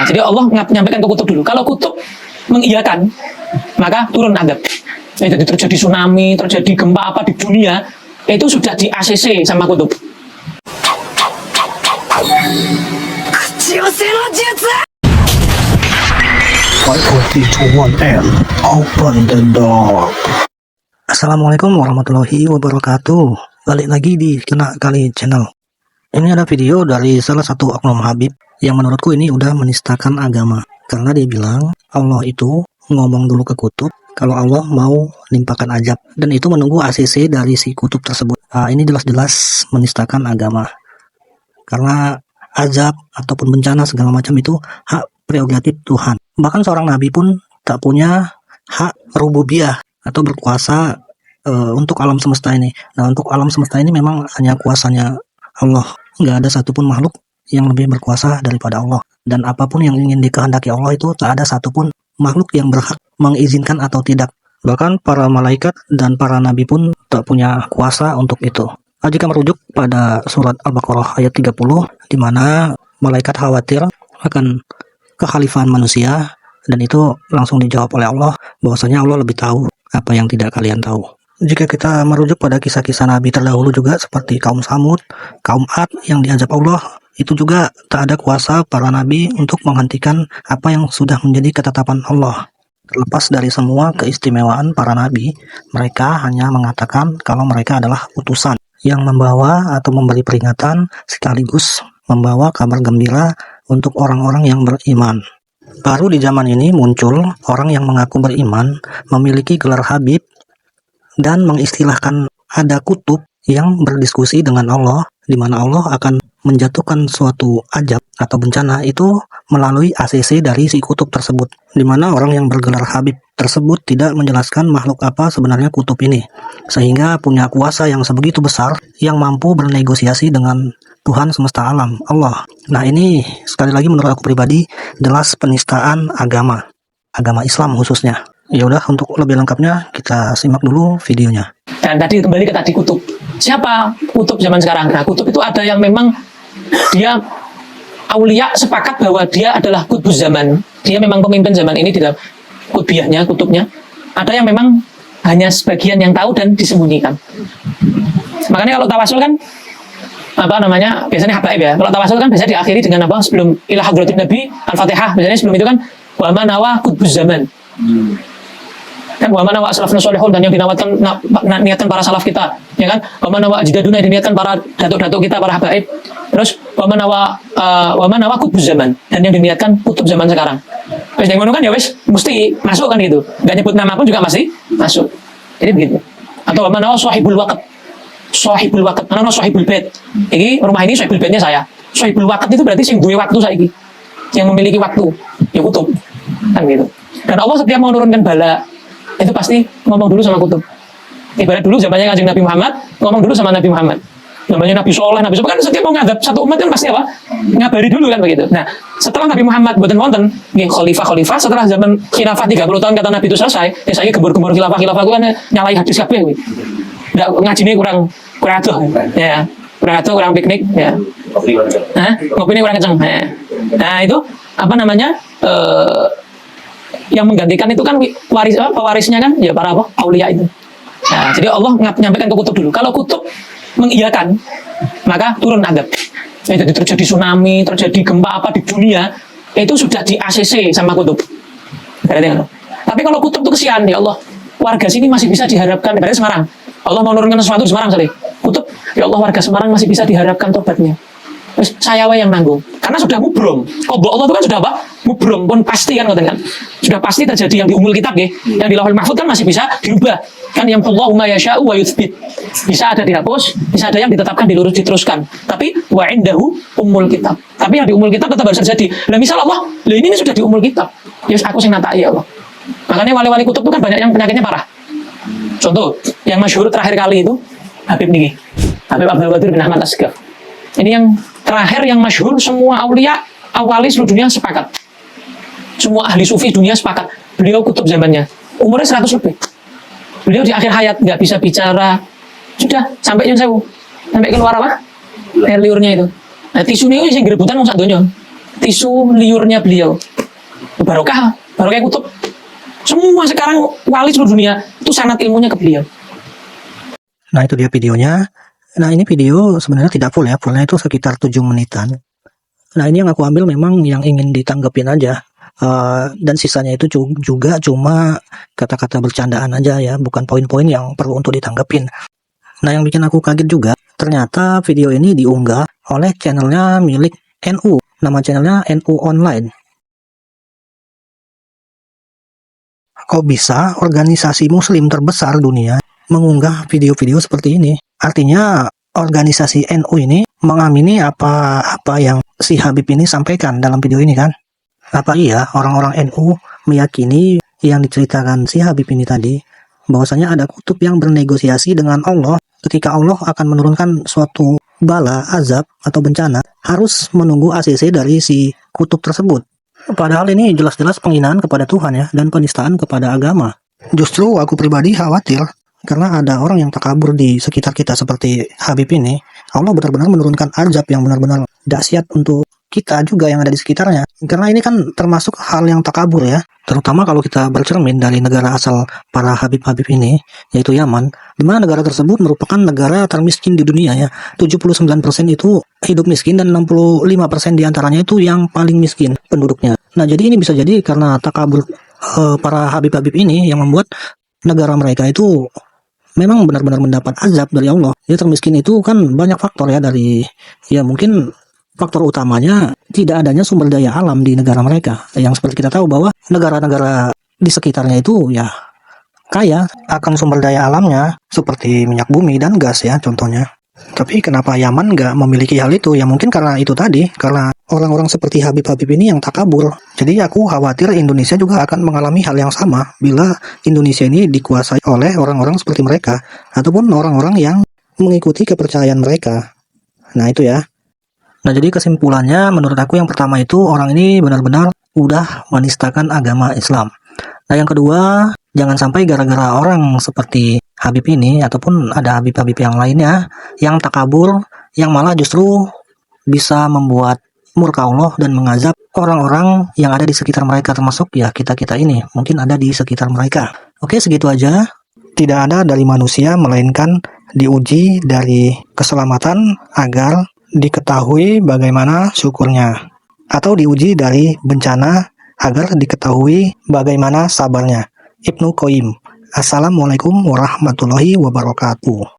Nah, jadi Allah menyampaikan ke kutub dulu. Kalau kutub mengiyakan, maka turun adab. Jadi terjadi tsunami, terjadi gempa apa di dunia, itu sudah di ACC sama kutub. Assalamualaikum warahmatullahi wabarakatuh. Balik lagi di Kena Kali Channel. Ini ada video dari salah satu oknum Habib yang menurutku ini udah menistakan agama. Karena dia bilang Allah itu ngomong dulu ke kutub kalau Allah mau nimpakan azab, dan itu menunggu ACC dari si kutub tersebut. Ini jelas-jelas menistakan agama. Karena azab ataupun bencana segala macam itu hak prerogatif Tuhan. Bahkan seorang nabi pun tak punya hak rububiyah atau berkuasa untuk alam semesta ini. Nah, untuk alam semesta ini memang hanya kuasanya Allah. Nggak ada satupun makhluk yang lebih berkuasa daripada Allah. Dan apapun yang ingin dikehendaki Allah itu tak ada satupun makhluk yang berhak mengizinkan atau tidak. Bahkan para malaikat dan para nabi pun tak punya kuasa untuk itu. Jika merujuk pada surat Al-Baqarah ayat 30, di mana malaikat khawatir akan kekhalifahan manusia, dan itu langsung dijawab oleh Allah bahwasanya Allah lebih tahu apa yang tidak kalian tahu. Jika kita merujuk pada kisah-kisah nabi terdahulu juga seperti kaum Samud, kaum Ad yang diazab Allah, itu juga tak ada kuasa para nabi untuk menghentikan apa yang sudah menjadi ketetapan Allah. Terlepas dari semua keistimewaan para nabi, mereka hanya mengatakan kalau mereka adalah utusan yang membawa atau memberi peringatan sekaligus membawa kabar gembira untuk orang-orang yang beriman. Baru di zaman ini muncul orang yang mengaku beriman, memiliki gelar Habib, dan mengistilahkan ada kutub yang berdiskusi dengan Allah, di mana Allah akan menjatuhkan suatu azab atau bencana itu melalui ACC dari si kutub tersebut, di mana orang yang bergelar Habib tersebut tidak menjelaskan makhluk apa sebenarnya kutub ini, sehingga punya kuasa yang sebegitu besar yang mampu bernegosiasi dengan Tuhan semesta alam, Allah. Nah, ini sekali lagi menurut aku pribadi jelas penistaan agama Islam khususnya. Ya udah, untuk lebih lengkapnya kita simak dulu videonya. Dan tadi kembali ke tadi kutub. Siapa kutub zaman sekarang? Nah, kutub itu ada yang memang dia aulia sepakat bahwa dia adalah kutbuz zaman. Dia memang pemimpin zaman ini di dalam kutbiyahnya, kutubnya. Ada yang memang hanya sebagian yang tahu dan disembunyikan. Makanya kalau tawasul kan biasanya habaib ya. Kalau tawasul kan biasanya diakhiri dengan apa? Sebelum ila hadratin Nabi Al-Fatihah. Biasanya sebelum itu kan wa man nawa kutbuz zaman. Kan wa man nawa salafun sholihun, dan yang niatkan para salaf kita, ya kan? Wa man nawa ajdaduna, yang diniatkan para datuk-datuk kita, para habaib. Terus wa man nawa kutbuz zaman, dan yang diniatkan kutub zaman sekarang. Wis yang ngono kan ya wis mesti masuk kan gitu. Enggak nyebut nama pun juga masih masuk. Jadi begitu. Atau wa man nawa sahibul waqt. Sahibul waqt, ana sahibul bait. Iki rumah ini sahibul baitnya saya. Sahibul waqt itu berarti sing duwe waktu saiki. Yang memiliki waktu, ya kutub. Kan gitu. Dan Allah setiap mau menurunkan bala itu pasti ngomong dulu sama kutub. Ibarat dulu zamannya Kanjeng Nabi Muhammad, ngomong dulu sama Nabi Muhammad. Zamannya Nabi Soleh kan setiap mau ngadap satu umat kan pasti apa? Ngabari dulu kan begitu. Nah, setelah Nabi Muhammad boten wonten nggih khalifah, setelah zaman khilafah 30 tahun kata Nabi itu selesai, ya saya gembur-gembur khilafah ku kan nyalai hadis kabeh kuwi. Ndak ngajine kurang adoh ya. Kurang piknik ya. Ngopine kurang kenceng. Nah, itu apa namanya? Yang menggantikan itu kan pewarisnya kan ya para aulia itu. Nah, jadi Allah menyampaikan ke kutub dulu. Kalau kutub mengiyakan, maka turun adab. Jadi terjadi tsunami, terjadi gempa apa di dunia, itu sudah di ACC sama kutub. Tapi kalau kutub itu kesian, ya Allah, warga sini masih bisa diharapkan. Dari Semarang, Allah mau menurunkan sesuatu di Semarang sekali. Kutub, ya Allah, warga Semarang masih bisa diharapkan tobatnya. Terus saya yang nanggung, karena sudah mubrom. Qadha Allah itu kan sudah apa? Mubrom pun pasti kan, kan? Sudah pasti terjadi yang di umul kitab ya. Yang di lauhul mahfuz kan masih bisa dirubah. Kan yang Allahu ma yasha'u wa yuthbit. Bisa ada dihapus, bisa ada yang ditetapkan diteruskan. Tapi wa indahu umul kitab. Tapi yang di umul kitab tetap harus terjadi. Lah misal Allah, lah ini sudah di umul kitab. Ya aku sing natai ya Allah. Makanya wali-wali kutub itu kan banyak yang penyakitnya parah. Contoh, yang masyhur terakhir kali itu Habib niki. Habib Abdul Qadir bin Ahmad Asghaf. Ini yang terakhir yang masyhur, semua aulia awali seluruh dunia sepakat. Semua ahli sufi dunia sepakat. Beliau kutub zamannya. Umurnya 100 lebih. Beliau di akhir hayat nggak bisa bicara. Sudah sampai nyun sewu. Sampai keluar apa? Air liurnya itu. Nah, tisu ini sing gerebutan wong sak donya. tisu liurnya beliau. Barokah kutub. Semua sekarang wali seluruh dunia itu sanad ilmunya ke beliau. Nah, itu dia videonya. Nah, ini video sebenarnya tidak full ya. Fullnya itu sekitar 7 menitan. Nah, ini yang aku ambil memang yang ingin ditanggepin aja. Dan sisanya itu juga cuma kata-kata bercandaan aja ya. Bukan poin-poin yang perlu untuk ditanggepin. Nah, yang bikin aku kaget juga, ternyata video ini diunggah oleh channelnya milik NU. Nama channelnya NU Online. Kok bisa organisasi muslim terbesar dunia mengunggah video-video seperti ini? Artinya organisasi NU ini mengamini apa yang si Habib ini sampaikan dalam video ini kan? Apa iya orang-orang NU meyakini yang diceritakan si Habib ini tadi, bahwasanya ada kutub yang bernegosiasi dengan Allah ketika Allah akan menurunkan suatu bala, azab, atau bencana, harus menunggu ACC dari si kutub tersebut. Padahal ini jelas-jelas penghinaan kepada Tuhan ya, dan penistaan kepada agama. Justru aku pribadi khawatir, karena ada orang yang takabur di sekitar kita seperti Habib ini. Allah benar-benar menurunkan azab yang benar-benar dahsyat untuk kita juga yang ada di sekitarnya. Karena ini kan termasuk hal yang takabur ya. Terutama kalau kita bercermin dari negara asal para Habib-Habib ini, yaitu Yaman, di mana negara tersebut merupakan negara termiskin di dunia ya. 79% itu hidup miskin dan 65% diantaranya itu yang paling miskin penduduknya. Nah, jadi ini bisa jadi karena takabur para Habib-Habib ini yang membuat negara mereka itu memang benar-benar mendapat azab dari Allah. Ya, termiskin itu kan banyak faktor ya, dari ya mungkin faktor utamanya tidak adanya sumber daya alam di negara mereka. Yang seperti kita tahu bahwa negara-negara di sekitarnya itu ya kaya akan sumber daya alamnya seperti minyak bumi dan gas ya contohnya. Tapi kenapa Yaman nggak memiliki hal itu? Ya mungkin karena itu tadi, karena orang-orang seperti Habib-Habib ini yang takabur. Jadi aku khawatir Indonesia juga akan mengalami hal yang sama bila Indonesia ini dikuasai oleh orang-orang seperti mereka, ataupun orang-orang yang mengikuti kepercayaan mereka. Nah itu ya. Nah jadi kesimpulannya menurut aku yang pertama itu orang ini benar-benar udah menistakan agama Islam. Nah yang kedua, jangan sampai gara-gara orang seperti Habib ini ataupun ada Habib-Habib yang lainnya yang takabur, yang malah justru bisa membuat murka Allah dan mengazab orang-orang yang ada di sekitar mereka, termasuk ya kita-kita ini mungkin ada di sekitar mereka. Oke, segitu aja. Tidak ada dari manusia melainkan diuji dari keselamatan agar diketahui bagaimana syukurnya, atau diuji dari bencana agar diketahui bagaimana sabarnya. Ibnu Qayyim. Assalamualaikum warahmatullahi wabarakatuh.